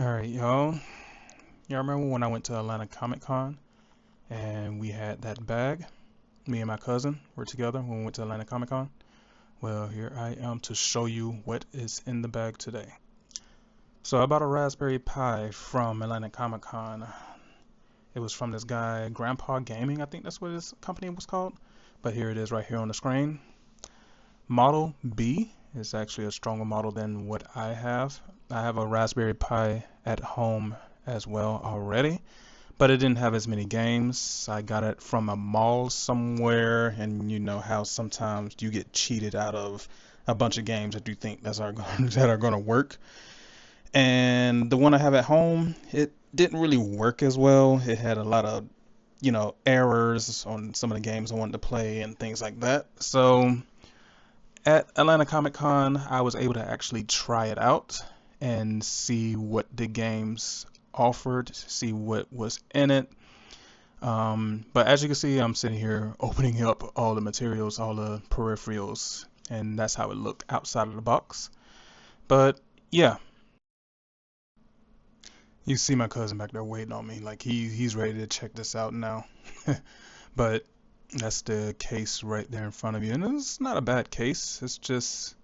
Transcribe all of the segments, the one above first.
Alright, y'all. Y'all remember when I went to Atlanta Comic Con and we had that bag? Me and my cousin were together when we went to Atlanta Comic Con. Well, here I am to show you what is in the bag today. So I bought a Raspberry Pi from Atlanta Comic Con. It was from this guy, Grandpa Gaming, I think that's what his company was called. But here it is right here on the screen. Model B is actually a stronger model than what I have. I have a Raspberry Pi at home as well already, but it didn't have as many games. I got it from a mall somewhere, and you know how sometimes you get cheated out of a bunch of games that you think that are going to work. And the one I have at home, it didn't really work as well. It had a lot of, errors on some of the games I wanted to play and things like that. So at Atlanta Comic Con, I was able to actually try it out and see what the games offered, see what was in it. But as you can see, I'm sitting here opening up all the materials, all the peripherals, and that's how it looked outside of the box. But yeah, you see my cousin back there waiting on me, like he's ready to check this out now. But that's the case right there in front of you, and it's not a bad case. It's just,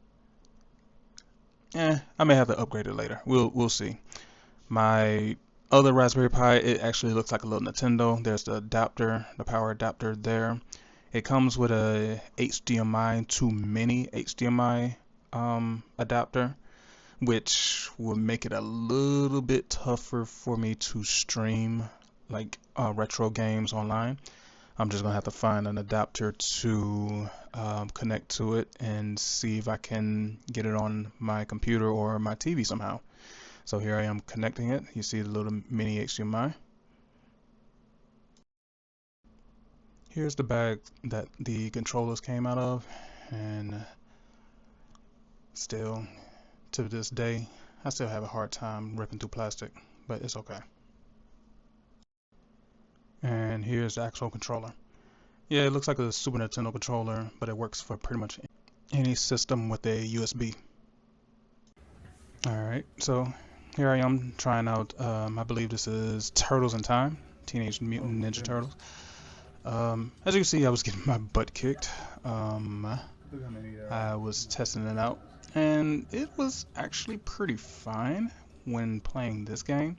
I may have to upgrade it later. We'll see. My other Raspberry Pi, it actually looks like a little Nintendo. There's the adapter, the power adapter there. It comes with a HDMI to mini HDMI adapter, which will make it a little bit tougher for me to stream like retro games online. I'm just gonna have to find an adapter to connect to it and see if I can get it on my computer or my TV somehow. So here I am connecting it. You see the little mini HDMI. Here's the bag that the controllers came out of, and still to this day, I still have a hard time ripping through plastic, but it's okay. And here's the actual controller. Yeah, it looks like a Super Nintendo controller, but it works for pretty much any system with a USB. Alright, so here I am trying out, I believe this is Turtles in Time, Teenage Mutant Ninja Turtles. As you can see, I was getting my butt kicked. I was testing it out, and it was actually pretty fine when playing this game.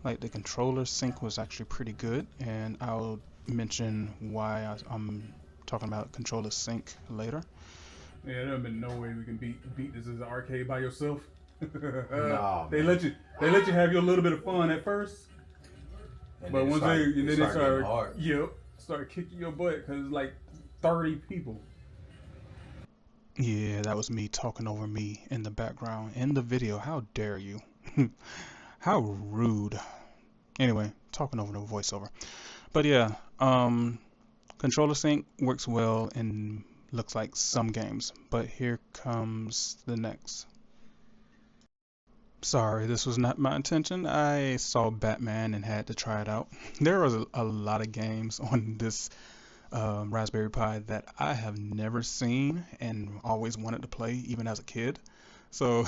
Like the controller sync was actually pretty good, and I'll mention why I'm talking about controller sync later. Yeah, there have been no way we can beat this as an arcade by yourself. Nah, they man. let you have your little bit of fun at first, And but then once it they start getting hard. start kicking your butt because it's like 30 people. Yeah, that was me talking over me in the background in the video. How dare you? How rude. Anyway, talking over the voiceover. But yeah, controller sync works well in looks like some games. But here comes the next. Sorry, this was not my intention. I saw Batman and had to try it out. There was a lot of games on this Raspberry Pi that I have never seen and always wanted to play, even as a kid. So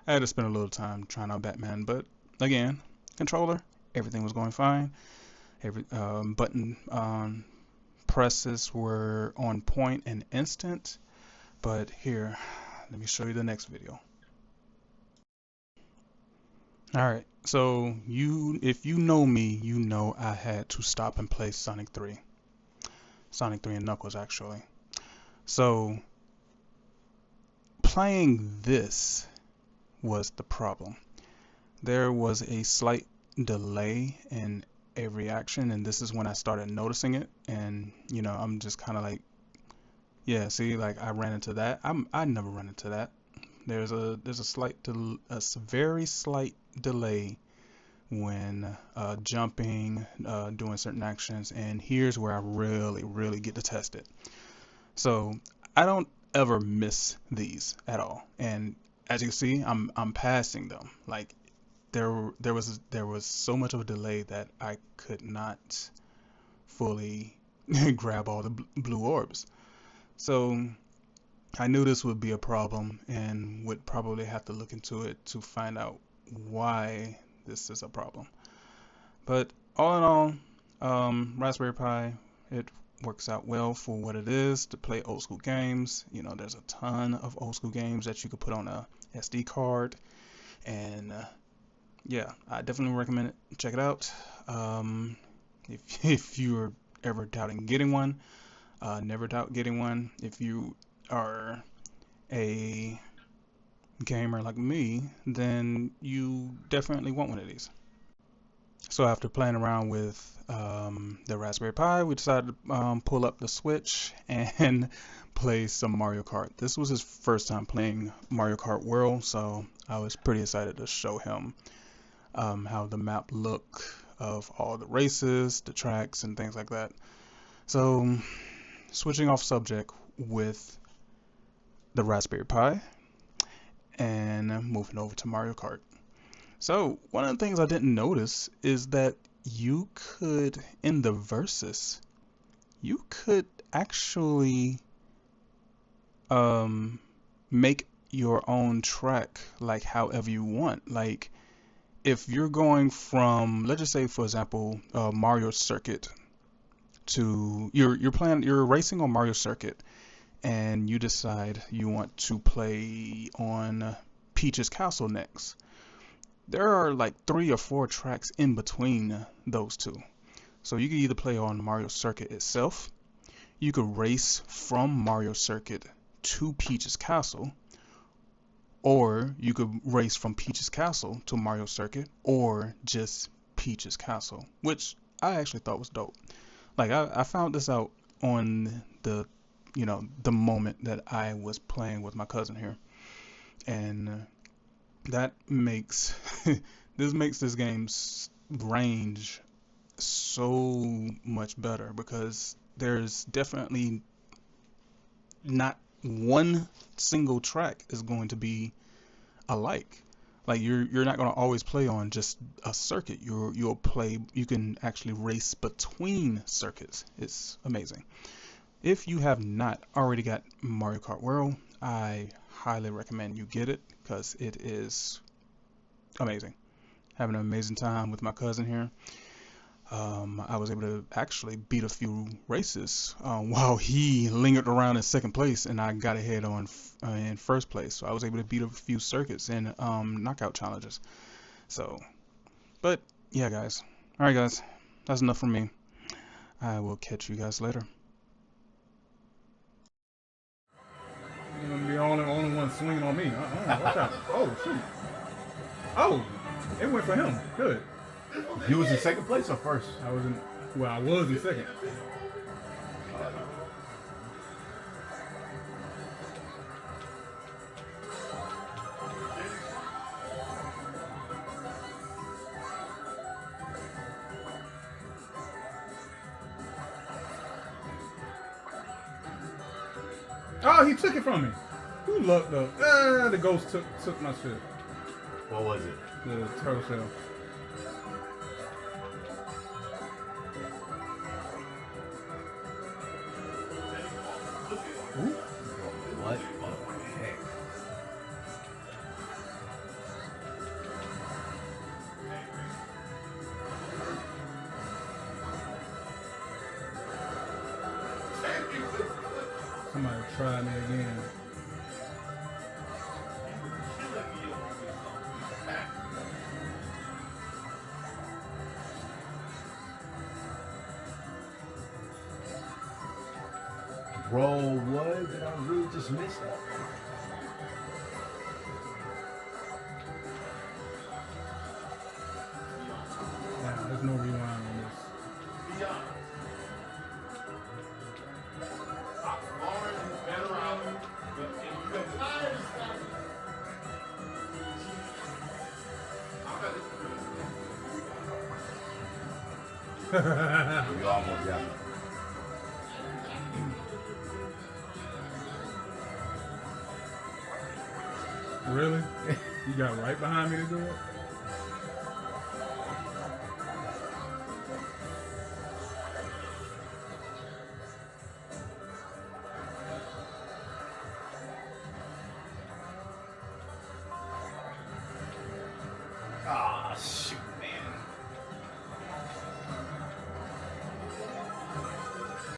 I had to spend a little time trying out Batman. But again, controller, everything was going fine. Every button presses were on point and instant. But here, let me show you the next video. Alright, so if you know me, you know I had to stop and play Sonic 3. Sonic 3 and Knuckles, actually. So, playing this was the problem. There was a slight delay in every action, and this is when I started noticing it. And, I'm just kind of like, yeah, see, like I ran into that. I never run into that. There's a very slight delay when jumping, doing certain actions, and here's where I really get to test it. So I don't ever miss these at all, and as you can see, I'm passing them. Like there was so much of a delay that I could not fully grab all the blue orbs. So I knew this would be a problem and would probably have to look into it to find out why this is a problem. But all in all, Raspberry Pi, it works out well for what it is to play old school games. You know, there's a ton of old school games that you could put on a SD card, and yeah, I definitely recommend it. Check it out. If you're ever doubting getting one, never doubt getting one. If you are a gamer like me, then you definitely want one of these. So after playing around with the Raspberry Pi, we decided to pull up the Switch and play some Mario Kart. This was his first time playing Mario Kart World, so I was pretty excited to show him how the map look of all the races, the tracks, and things like that. So switching off subject with the Raspberry Pi and moving over to Mario Kart. So one of the things I didn't notice is that you could, in the versus, you could actually make your own track like however you want. Like if you're going from, let's just say for example, Mario Circuit to you're racing on Mario Circuit, and you decide you want to play on Peach's Castle next. There are like 3 or 4 tracks in between those two. So you could either play on Mario Circuit itself, you could race from Mario Circuit to Peach's Castle, or you could race from Peach's Castle to Mario Circuit, or just Peach's Castle, which I actually thought was dope. Like I found this out on the moment that I was playing with my cousin here, and that makes this game's range so much better, because there's definitely not one single track is going to be alike. Like you're not going to always play on just a circuit. You can actually race between circuits. It's amazing. If you have not already got Mario Kart World, I highly recommend you get it, because it is amazing. Having an amazing time with my cousin here. I was able to actually beat a few races while he lingered around in second place, and I got ahead in first place. So I was able to beat a few circuits and knockout challenges. So, but yeah, guys. All right, guys. That's enough from me. I will catch you guys later. You're gonna be the only one swinging on me. Watch out. Oh, shoot. Oh, it went for him. Good. You was in second place or first? I was in second. Oh, he took it from me. Who lucked up? The ghost took my shit. What was it? The turtle shell. Ooh. What the heck? Somebody try me again. Bro, what? Did I really just miss that? Nah, there's no rewind on this. You almost got me. Really? You got right behind me to do it? Ah,